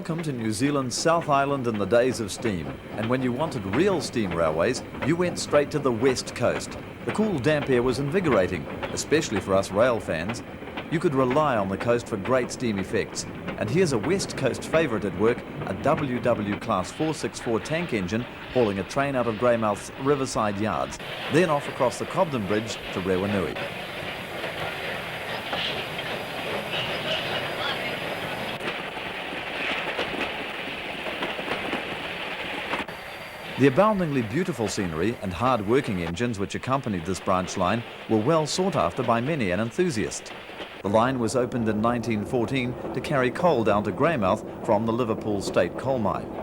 Welcome to New Zealand's South Island in the days of steam. And when you wanted real steam railways, you went straight to the West Coast. The cool, damp air was invigorating, especially for us rail fans. You could rely on the coast for great steam effects. And here's a West Coast favourite at work, a WW Class 464 tank engine hauling a train out of Greymouth's riverside yards, then off across the Cobden Bridge to Ranui. The aboundingly beautiful scenery and hard-working engines which accompanied this branch line were well sought after by many an enthusiast. The line was opened in 1914 to carry coal down to Greymouth from the Liverpool State Coal Mine.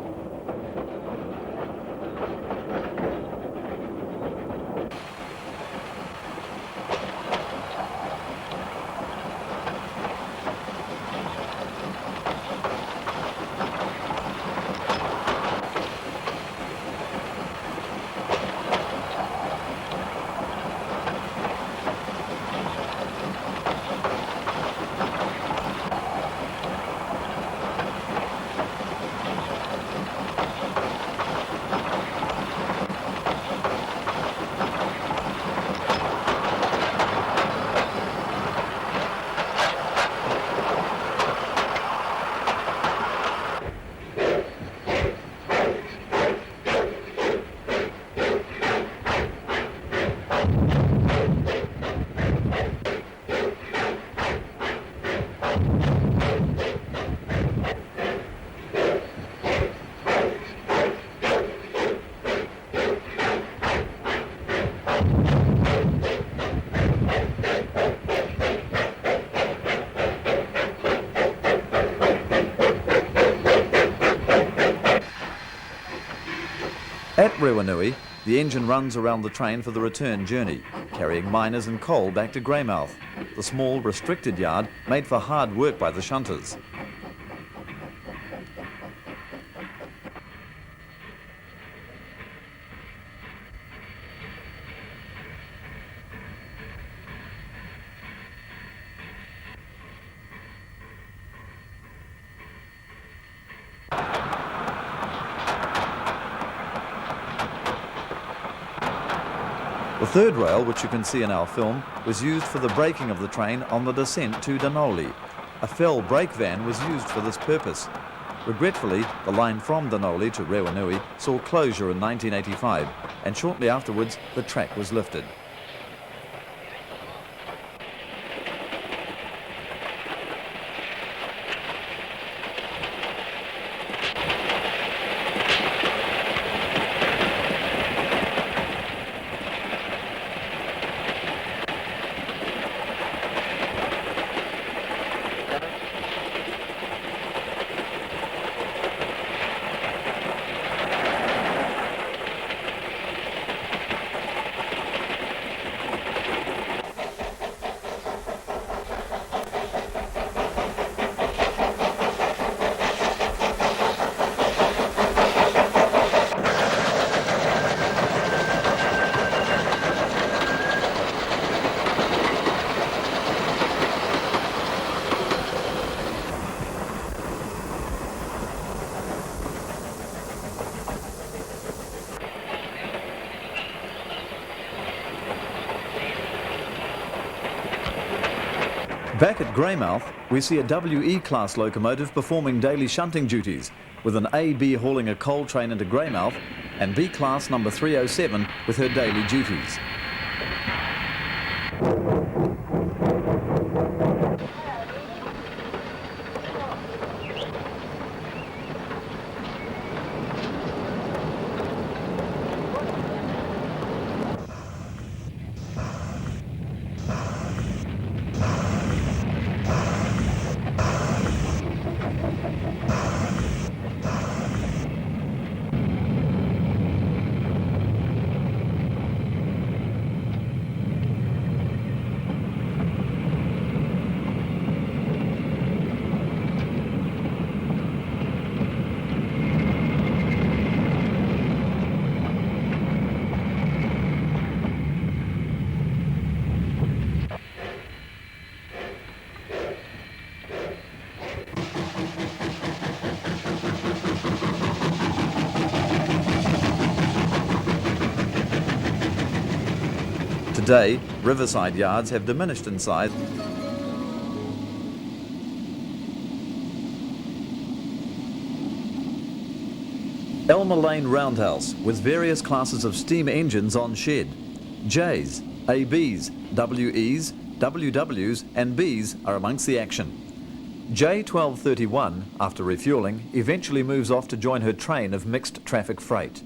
At Ranui, the engine runs around the train for the return journey, carrying miners and coal back to Greymouth, the small, restricted yard made for hard work by the shunters. The third rail, which you can see in our film, was used for the braking of the train on the descent to Dunedin. A fell brake van was used for this purpose. Regretfully, the line from Dunedin to Ranui saw closure in 1985, and shortly afterwards the track was lifted. Back at Greymouth, we see a WE-class locomotive performing daily shunting duties, with an AB hauling a coal train into Greymouth and B-class number 307 with her daily duties. Today, riverside yards have diminished in size. Elmer Lane Roundhouse, with various classes of steam engines on shed. J's, ABs, WEs, WWs and Bs are amongst the action. J1231, after refuelling, eventually moves off to join her train of mixed traffic freight.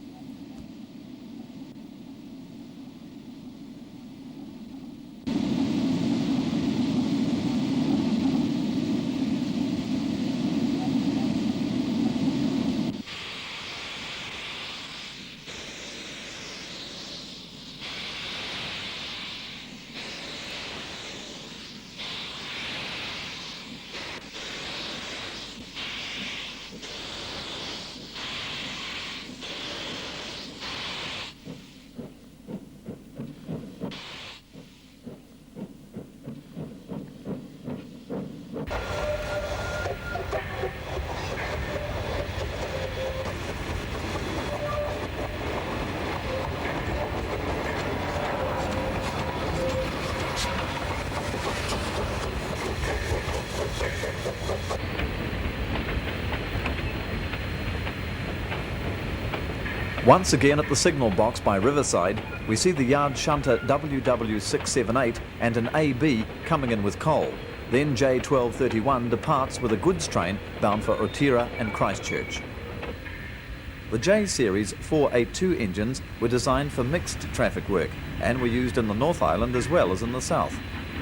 Once again at the signal box by Riverside, we see the yard shunter WW678 and an AB coming in with coal. Then J1231 departs with a goods train bound for Otira and Christchurch. The J Series 482 engines were designed for mixed traffic work and were used in the North Island as well as in the South.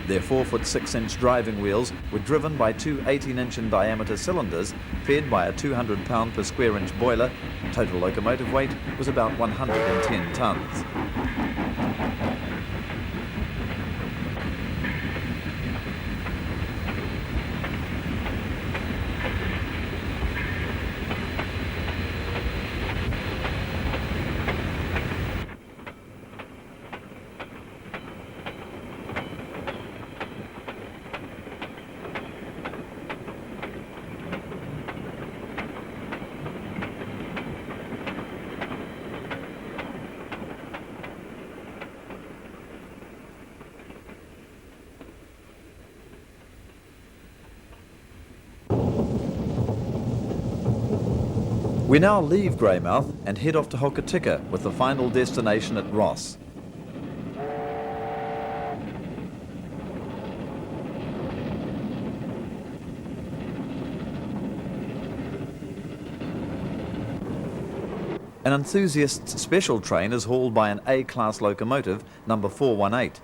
Their 4-foot 6-inch driving wheels were driven by two 18-inch in diameter cylinders fed by a 200-pound per square inch boiler. Total locomotive weight was about 110 tonnes. We now leave Greymouth and head off to Hokitika with the final destination at Ross. An enthusiast's special train is hauled by an A-class locomotive, number 418.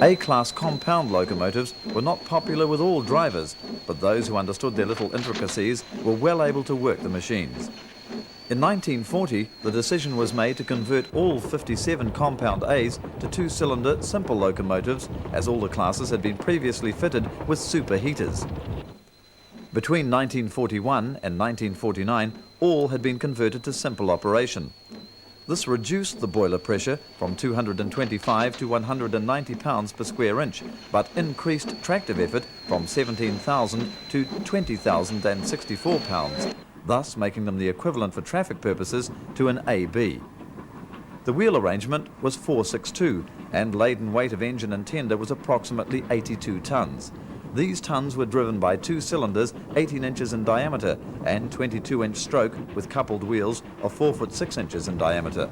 A-class compound locomotives were not popular with all drivers, but those who understood their little intricacies were well able to work the machines. In 1940, the decision was made to convert all 57 compound A's to two-cylinder simple locomotives, as all the classes had been previously fitted with superheaters. Between 1941 and 1949, all had been converted to simple operation. This reduced the boiler pressure from 225 to 190 pounds per square inch, but increased tractive effort from 17,000 to 20,064 pounds, thus making them the equivalent for traffic purposes to an AB. The wheel arrangement was 462 and laden weight of engine and tender was approximately 82 tonnes. These tonnes were driven by 2 cylinders 18 inches in diameter and 22-inch stroke with coupled wheels of 4 foot 6 inches in diameter.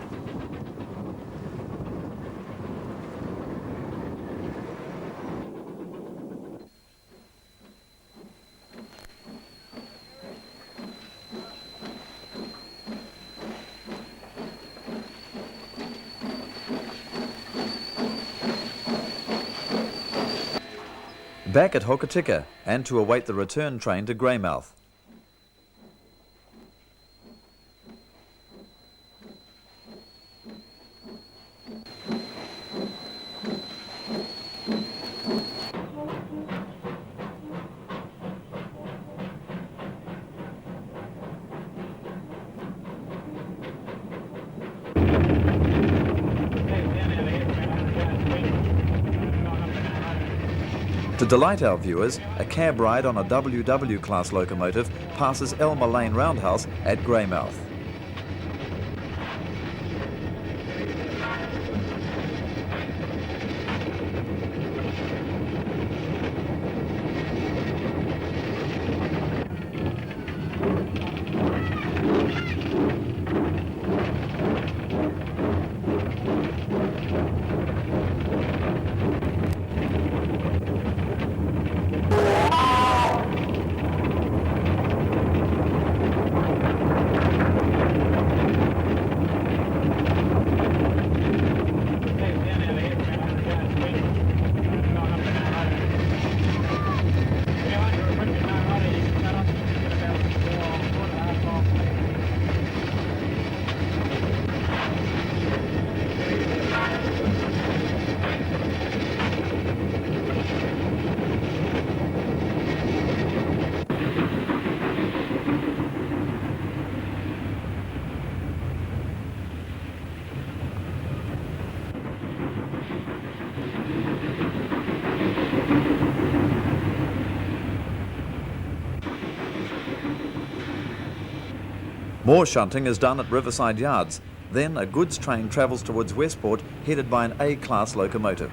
Back at Hokitika and to await the return train to Greymouth. To delight our viewers, a cab ride on a WW class locomotive passes Elmer Lane Roundhouse at Greymouth. More shunting is done at Riverside Yards. Then a goods train travels towards Westport, headed by an A-class locomotive.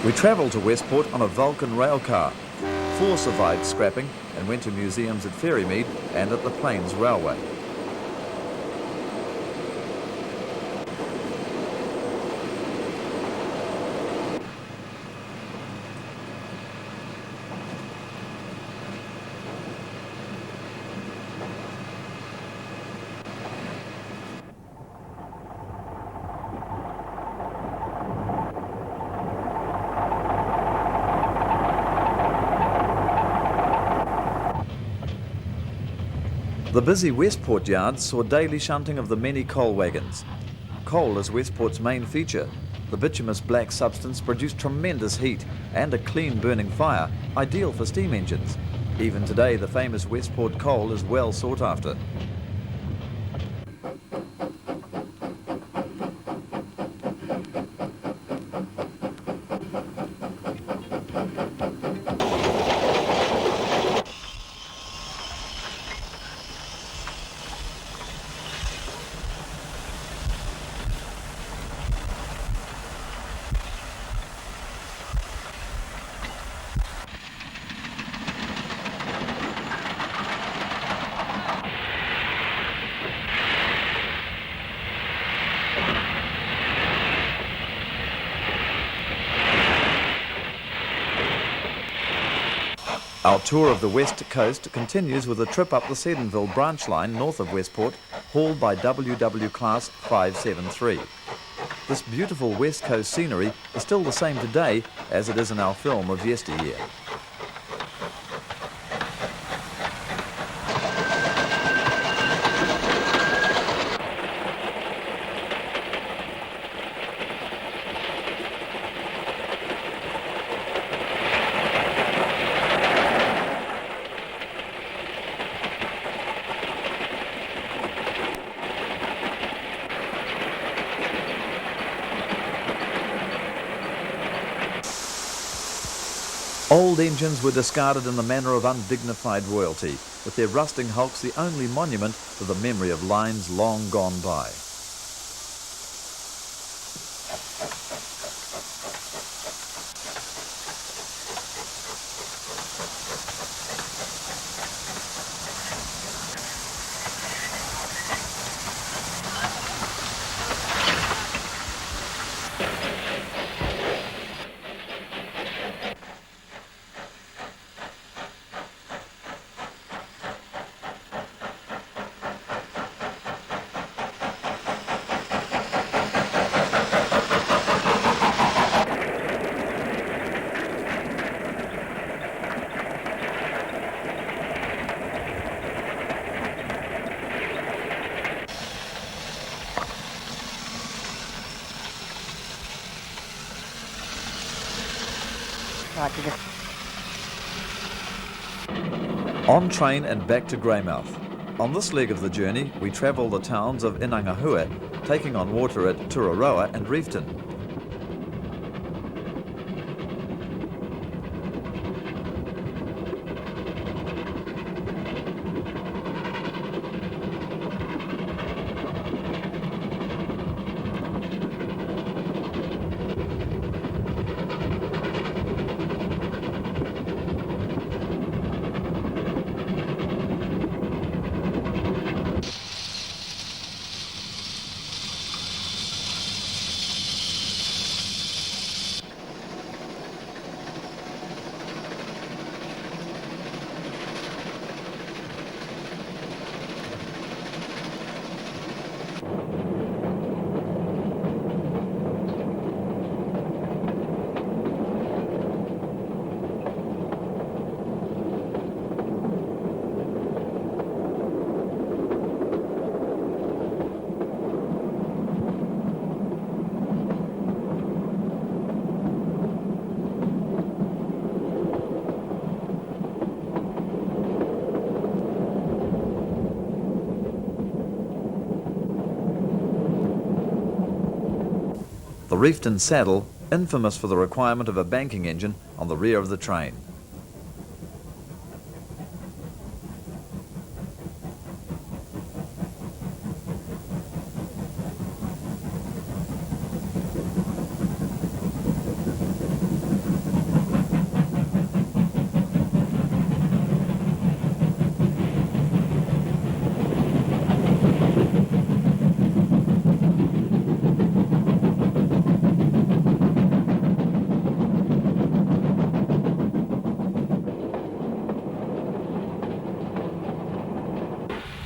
We travelled to Westport on a Vulcan railcar. 4 survived scrapping and went to museums at Ferrymead and at the Plains Railway. The busy Westport yards saw daily shunting of the many coal wagons. Coal is Westport's main feature. The bituminous black substance produced tremendous heat and a clean burning fire, ideal for steam engines. Even today, the famous Westport coal is well sought after. Our tour of the west coast continues with a trip up the Seddonville branch line north of Westport, hauled by WW Class 573. This beautiful west coast scenery is still the same today as it is in our film of yesteryear. Old engines were discarded in the manner of undignified royalty, with their rusting hulks the only monument to the memory of lines long gone by. On train and back to Greymouth. On this leg of the journey, we travel the towns of Inangahue, taking on water at Turaroa and Reefton. The Reefton saddle, infamous for the requirement of a banking engine on the rear of the train.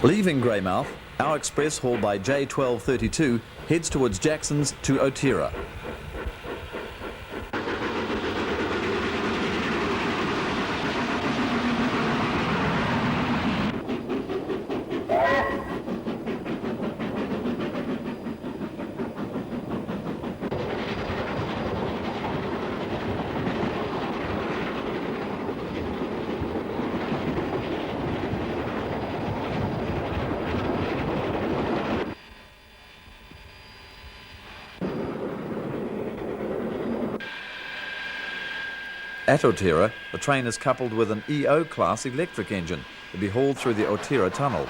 Leaving Greymouth, our express hauled by J1232 heads towards Jackson's to Otira. At Otira, the train is coupled with an EO-class electric engine to be hauled through the Otira tunnel.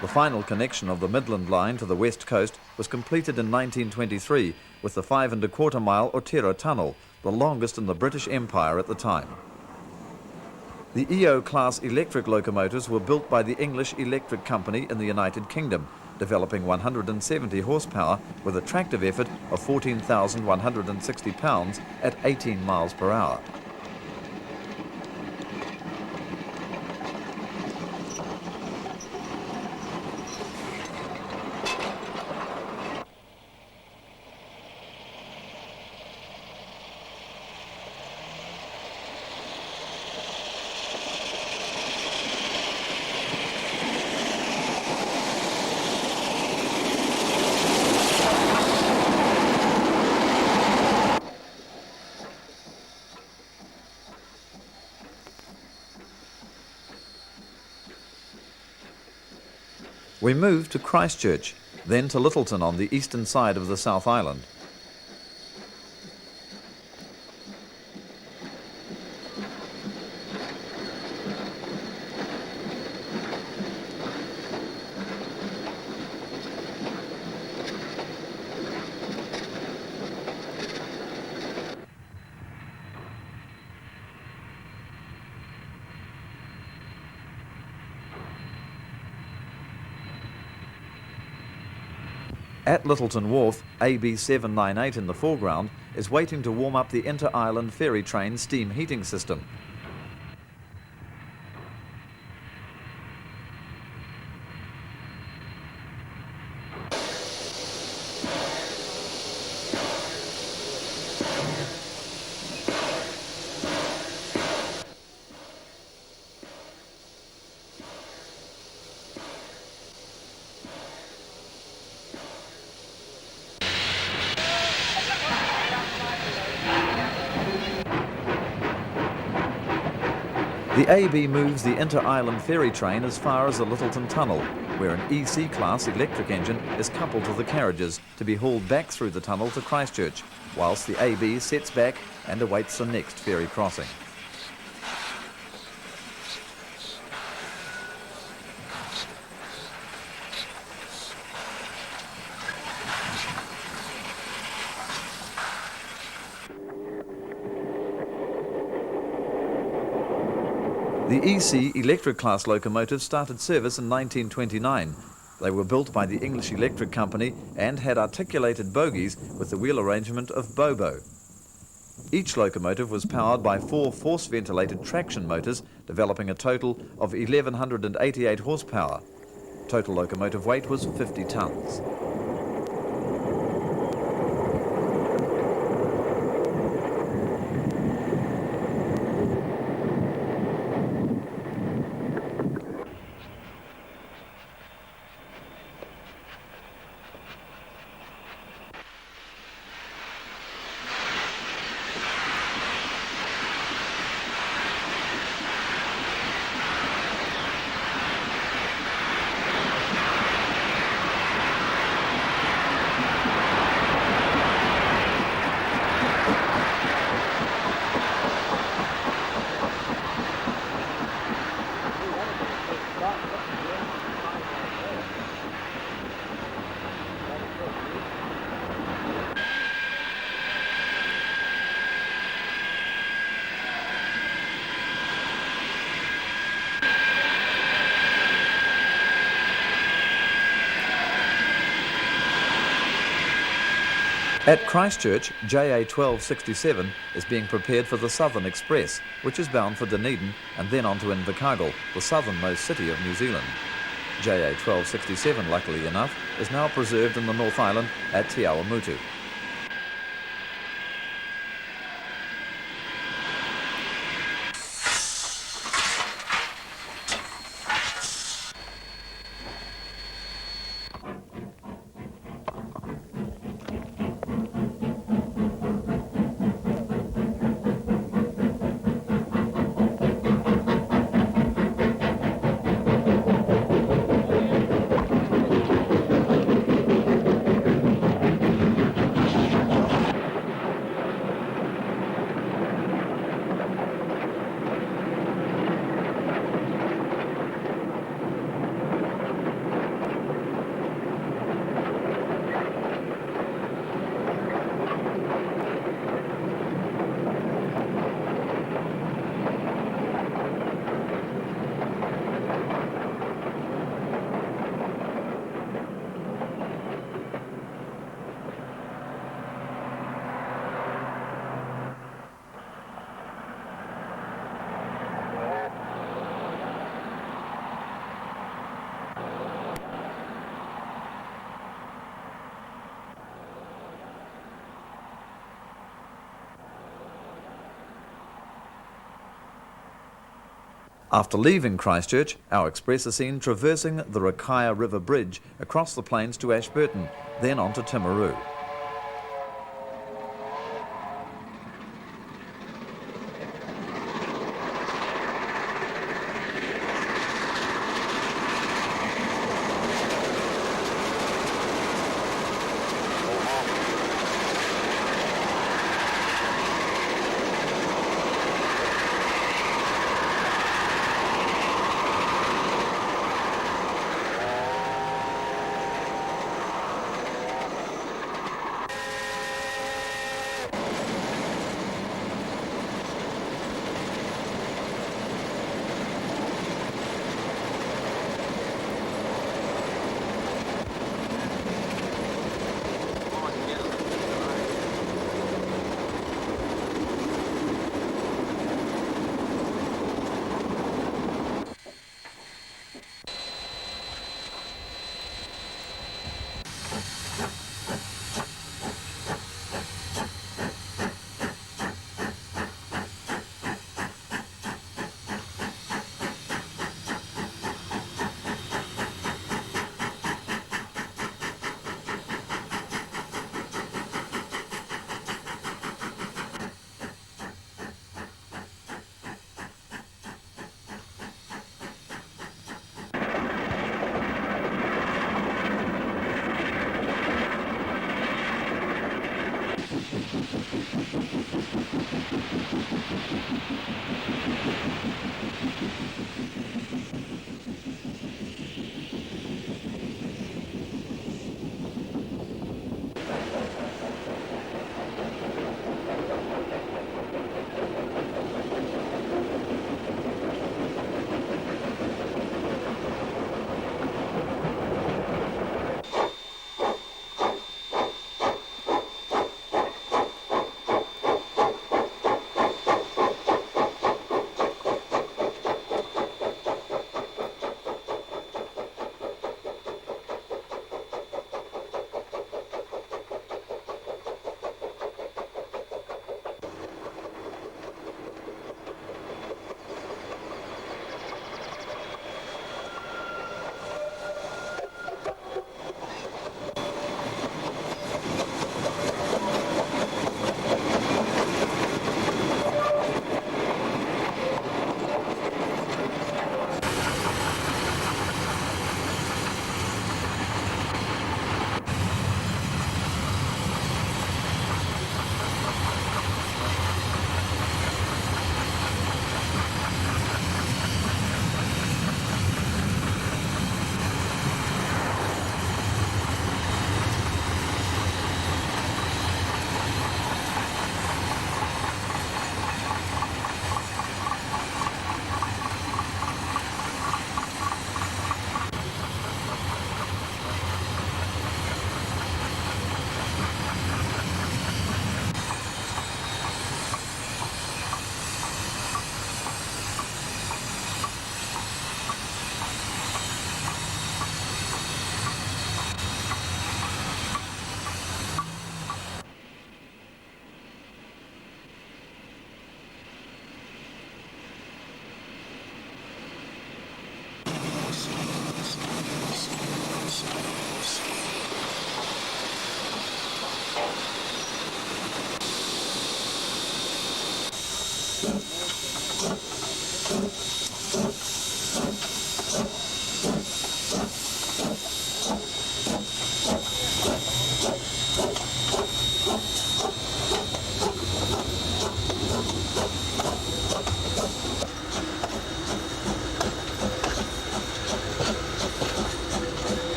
The final connection of the Midland line to the west coast was completed in 1923 with the 5¼ mile Otira tunnel, the longest in the British Empire at the time. The EO-class electric locomotives were built by the English Electric Company in the United Kingdom, developing 170 horsepower with a tractive effort of 14,160 pounds at 18 miles per hour. We moved to Christchurch, then to Lyttelton on the eastern side of the South Island. At Lyttelton Wharf, AB 798 in the foreground is waiting to warm up the inter-island ferry train steam heating system. The AB moves the inter-island ferry train as far as the Lyttelton Tunnel, where an EC-class electric engine is coupled to the carriages to be hauled back through the tunnel to Christchurch, whilst the AB sets back and awaits the next ferry crossing. The EC electric class locomotives started service in 1929. They were built by the English Electric Company and had articulated bogies with the wheel arrangement of Bobo. Each locomotive was powered by 4 force-ventilated traction motors, developing a total of 1,188 horsepower. Total locomotive weight was 50 tonnes. At Christchurch, JA 1267 is being prepared for the Southern Express, which is bound for Dunedin and then on to Invercargill, the southernmost city of New Zealand. JA 1267, luckily enough, is now preserved in the North Island at Te Awamutu. After leaving Christchurch, our express is seen traversing the Rakaya River Bridge across the plains to Ashburton, then on to Timaru.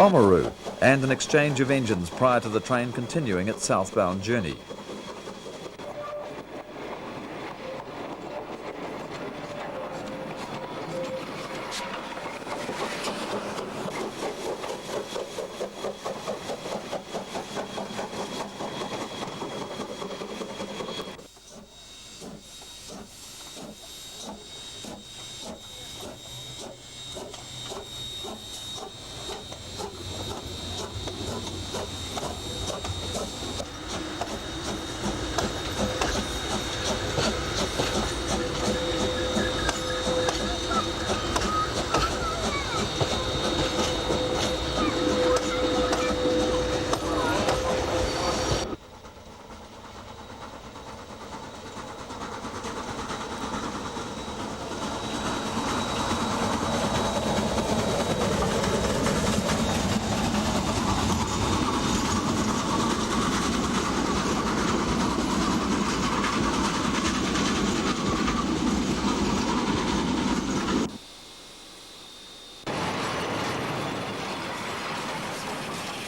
Oamaru, and an exchange of engines prior to the train continuing its southbound journey.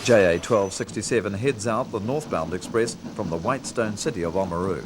JA 1267 heads out the northbound express from the Whitestone city of Oamaru.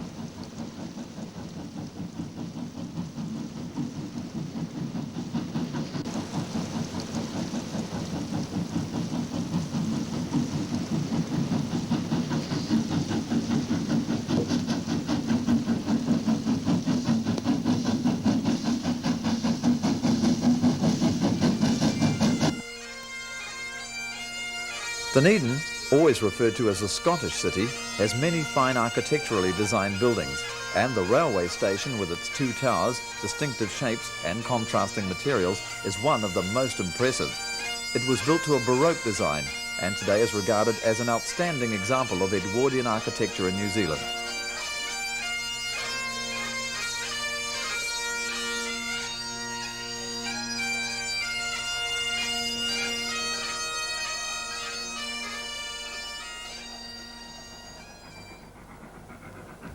Dunedin, always referred to as a Scottish city, has many fine architecturally designed buildings, and the railway station with its two towers, distinctive shapes and contrasting materials is one of the most impressive. It was built to a Baroque design and today is regarded as an outstanding example of Edwardian architecture in New Zealand.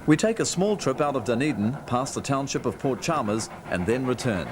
We take a small trip out of Dunedin, past the township of Port Chalmers, and then return.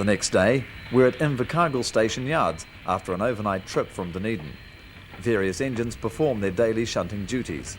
The next day, we're at Invercargill station yards after an overnight trip from Dunedin. Various engines perform their daily shunting duties.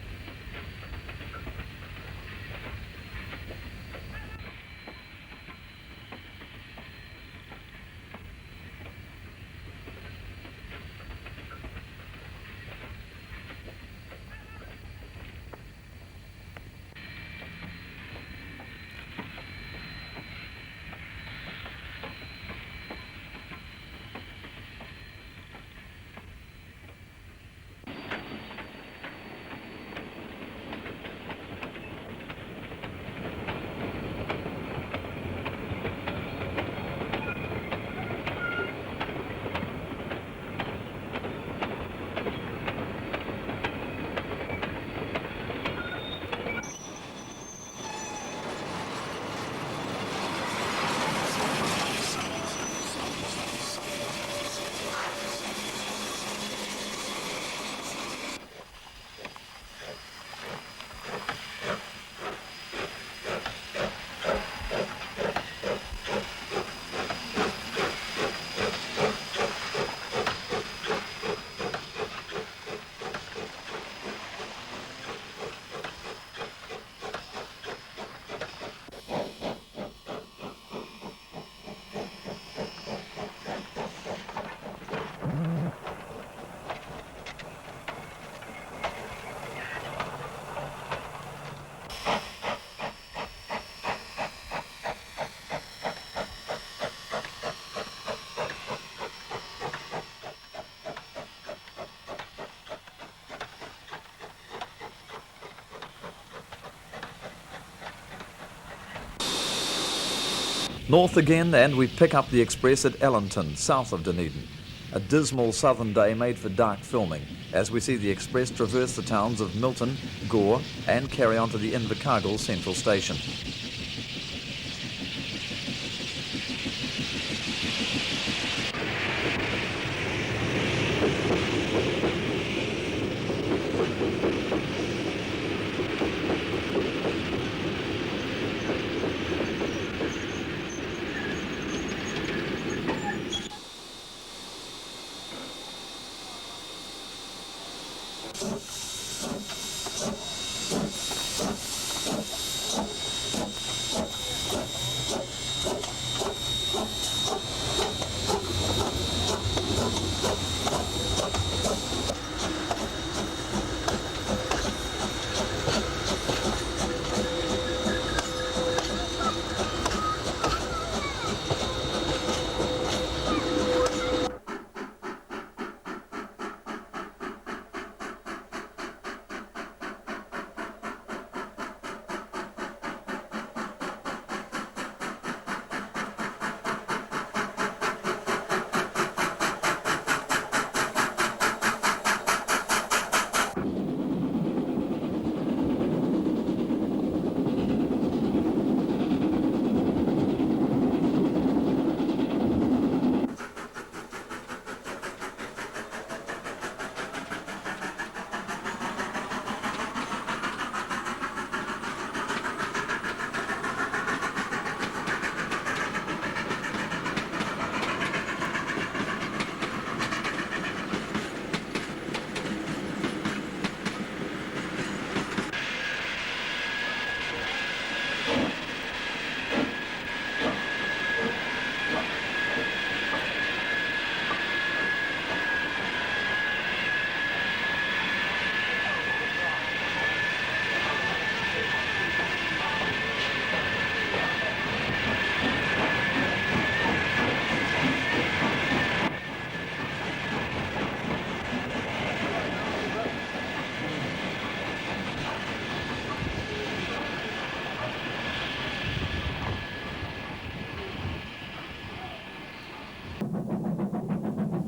North again, and we pick up the express at Lyttelton, south of Dunedin. A dismal southern day made for dark filming, as we see the express traverse the towns of Milton, Gore, and carry on to the Invercargill central station.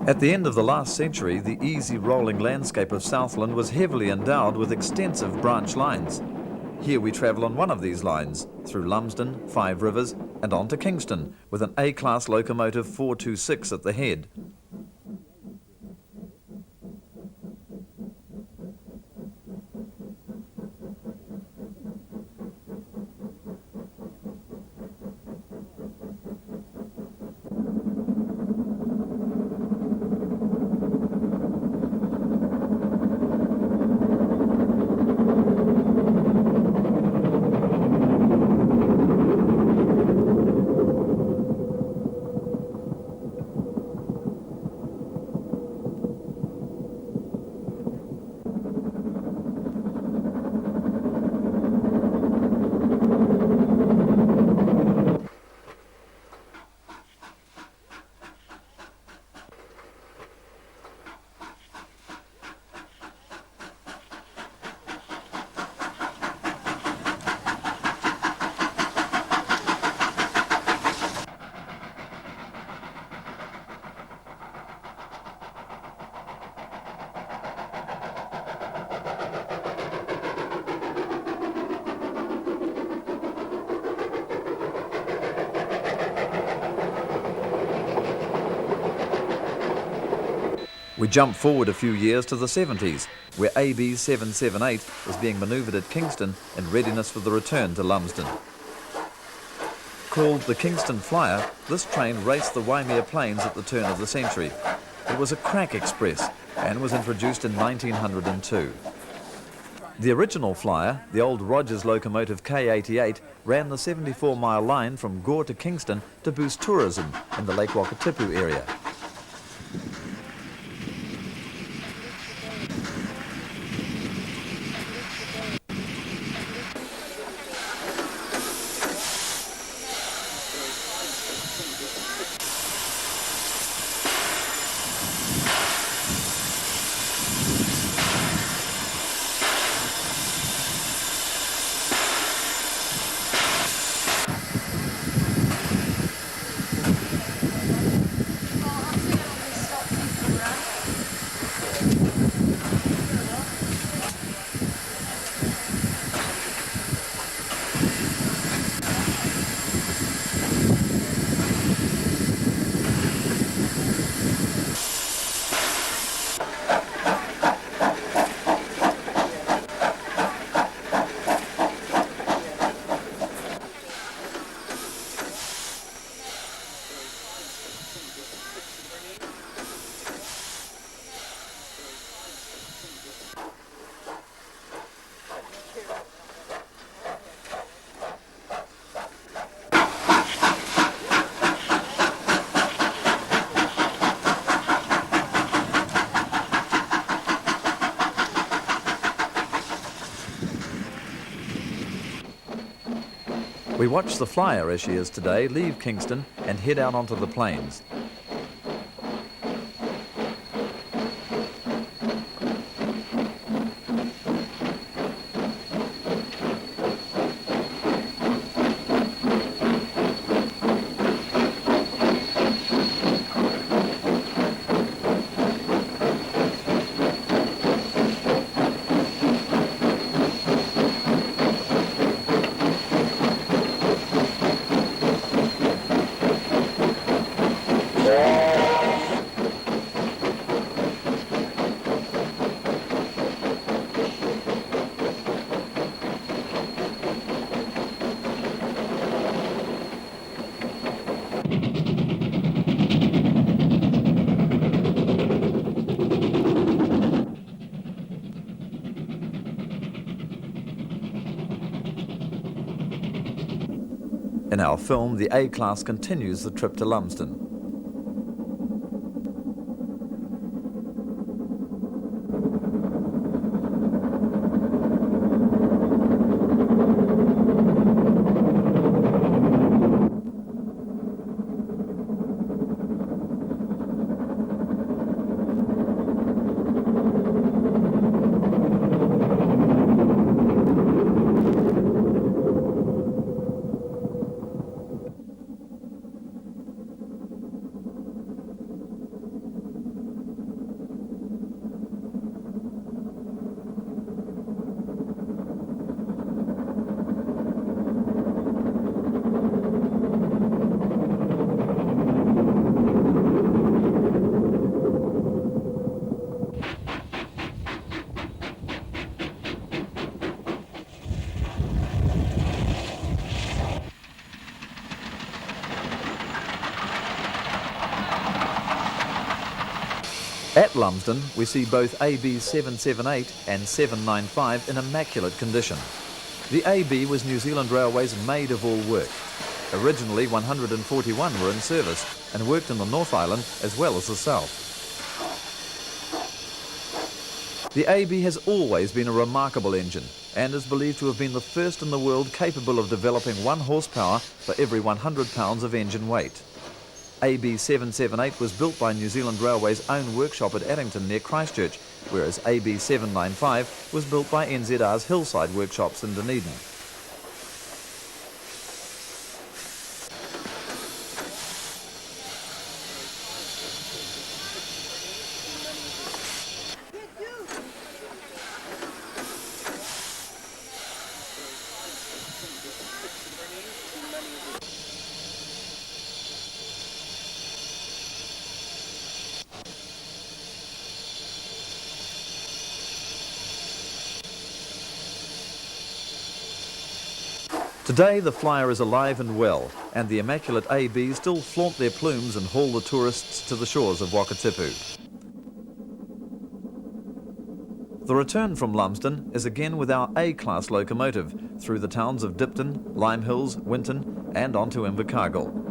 At the end of the last century, the easy rolling landscape of Southland was heavily endowed with extensive branch lines. Here we travel on one of these lines, through Lumsden, Five Rivers, and on to Kingston, with an A-class locomotive 426 at the head. We jump forward a few years to the 70s, where AB 778 was being manoeuvred at Kingston in readiness for the return to Lumsden. Called the Kingston Flyer, this train raced the Waimea Plains at the turn of the century. It was a crack express and was introduced in 1902. The original Flyer, the old Rogers locomotive K88, ran the 74-mile line from Gore to Kingston to boost tourism in the Lake Wakatipu area. We watch the Flyer, as she is today, leave Kingston and head out onto the plains. In our film, the A-Class continues the trip to Lumsden. At Lumsden, we see both AB 778 and 795 in immaculate condition. The AB was New Zealand Railway's maid of all work. Originally, 141 were in service and worked in the North Island as well as the South. The AB has always been a remarkable engine and is believed to have been the first in the world capable of developing 1 horsepower for every 100 pounds of engine weight. AB 778 was built by New Zealand Railway's own workshop at Addington near Christchurch, whereas AB 795 was built by NZR's Hillside workshops in Dunedin. Today the Flyer is alive and well, and the immaculate AB still flaunt their plumes and haul the tourists to the shores of Wakatipu. The return from Lumsden is again with our A-class locomotive through the towns of Dipton, Lime Hills, Winton and on to Invercargill.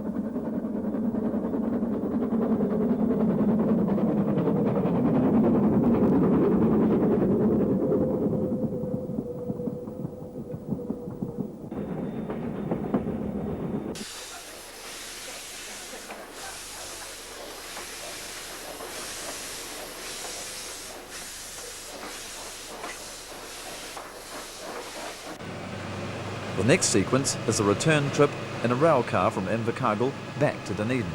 The next sequence is a return trip in a rail car from Invercargill back to Dunedin.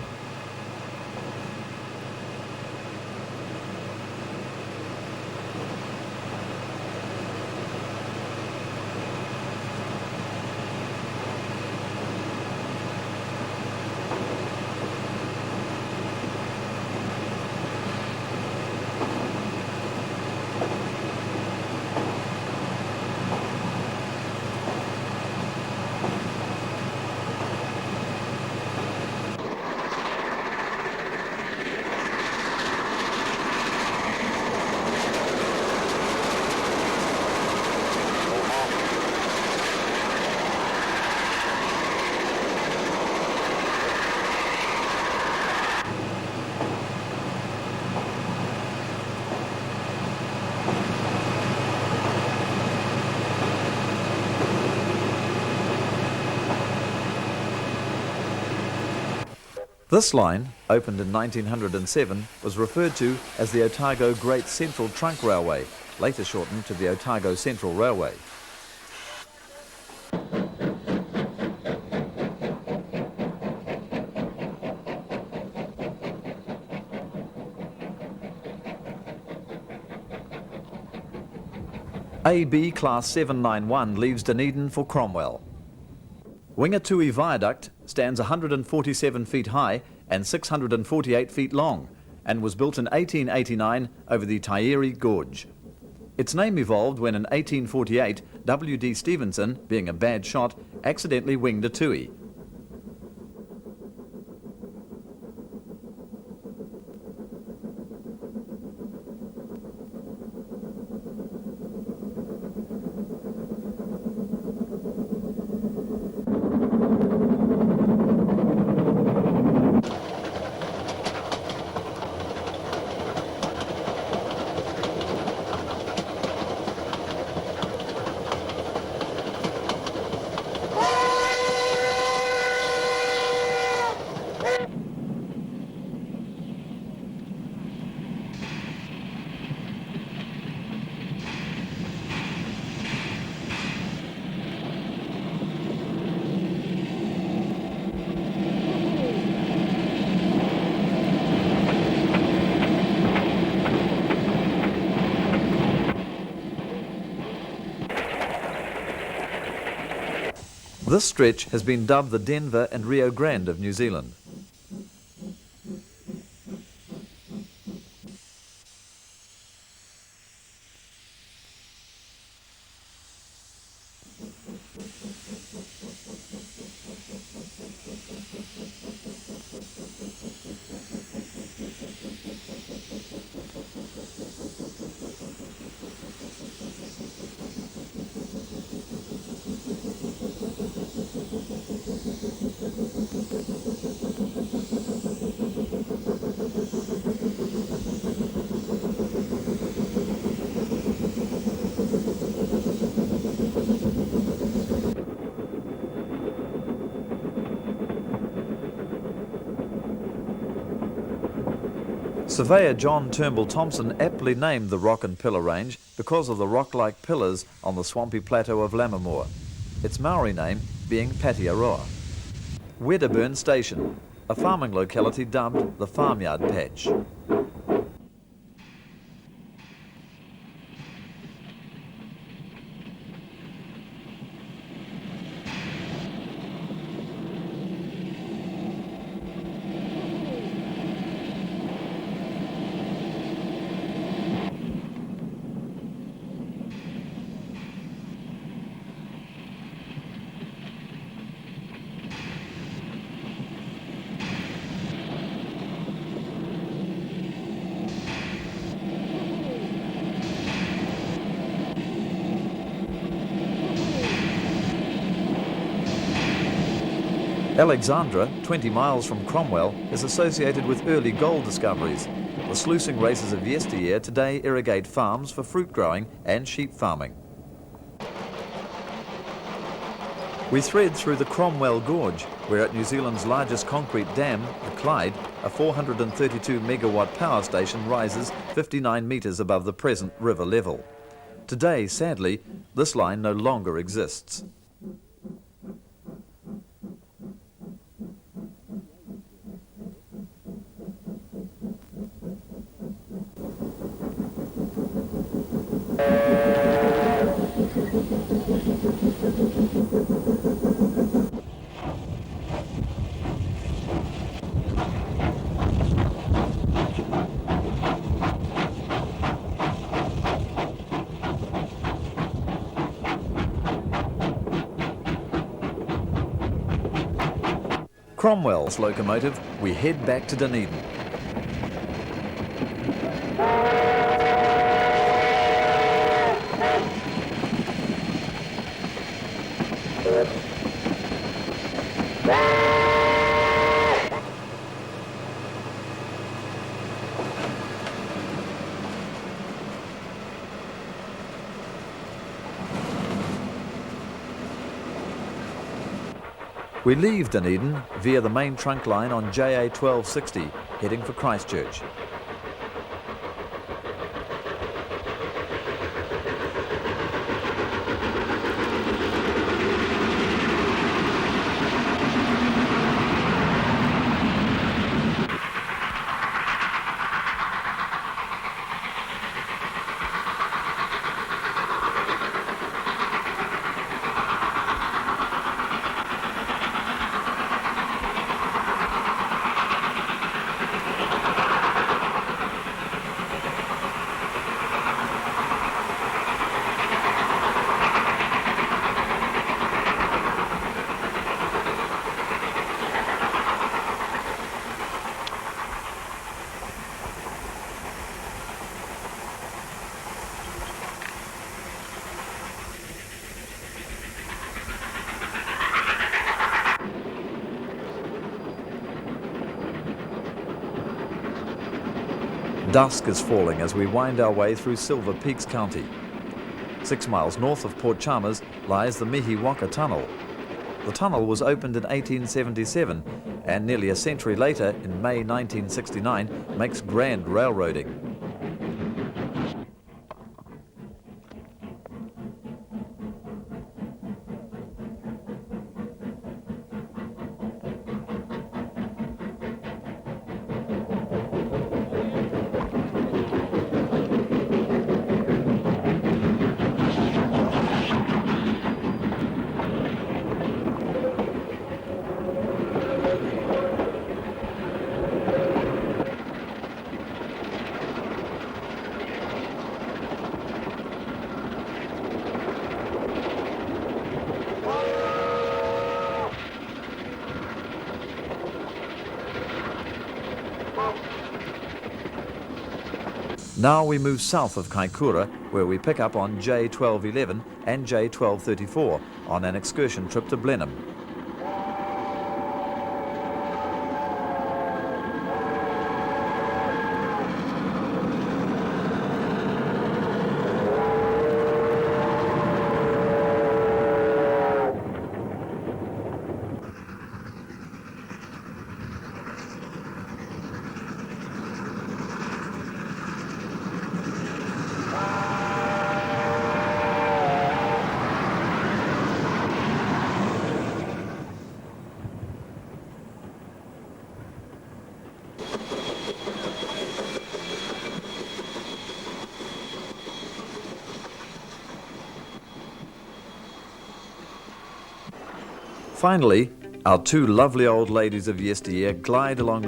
This line, opened in 1907, was referred to as the Otago Great Central Trunk Railway, later shortened to the Otago Central Railway. AB Class 791 leaves Dunedin for Cromwell. Wingatui Viaduct stands 147 feet high and 648 feet long and was built in 1889 over the Otairo Gorge. Its name evolved when in 1848 W.D. Stevenson, being a bad shot, accidentally winged a tui. This stretch has been dubbed the Denver and Rio Grande of New Zealand. Surveyor John Turnbull Thompson aptly named the Rock and Pillar Range because of the rock-like pillars on the swampy plateau of Lammermoor, its Maori name being Patiaroa. Wedderburn Station, a farming locality dubbed the Farmyard Patch. Alexandra, 20 miles from Cromwell, is associated with early gold discoveries. The sluicing races of yesteryear today irrigate farms for fruit growing and sheep farming. We thread through the Cromwell Gorge, where at New Zealand's largest concrete dam, the Clyde, a 432 megawatt power station rises 59 metres above the present river level. Today, sadly, this line no longer exists. Cromwell's locomotive, we head back to Dunedin. We leave Dunedin via the main trunk line on JA 1260, heading for Christchurch. Dusk is falling as we wind our way through Silver Peaks County. 6 miles north of Port Chalmers lies the Mihiwaka Tunnel. The tunnel was opened in 1877 and nearly a century later, in May 1969, makes grand railroading. Now we move south of Kaikoura, where we pick up on J1211 and J1234 on an excursion trip to Blenheim. Finally, our two lovely old ladies of yesteryear glide along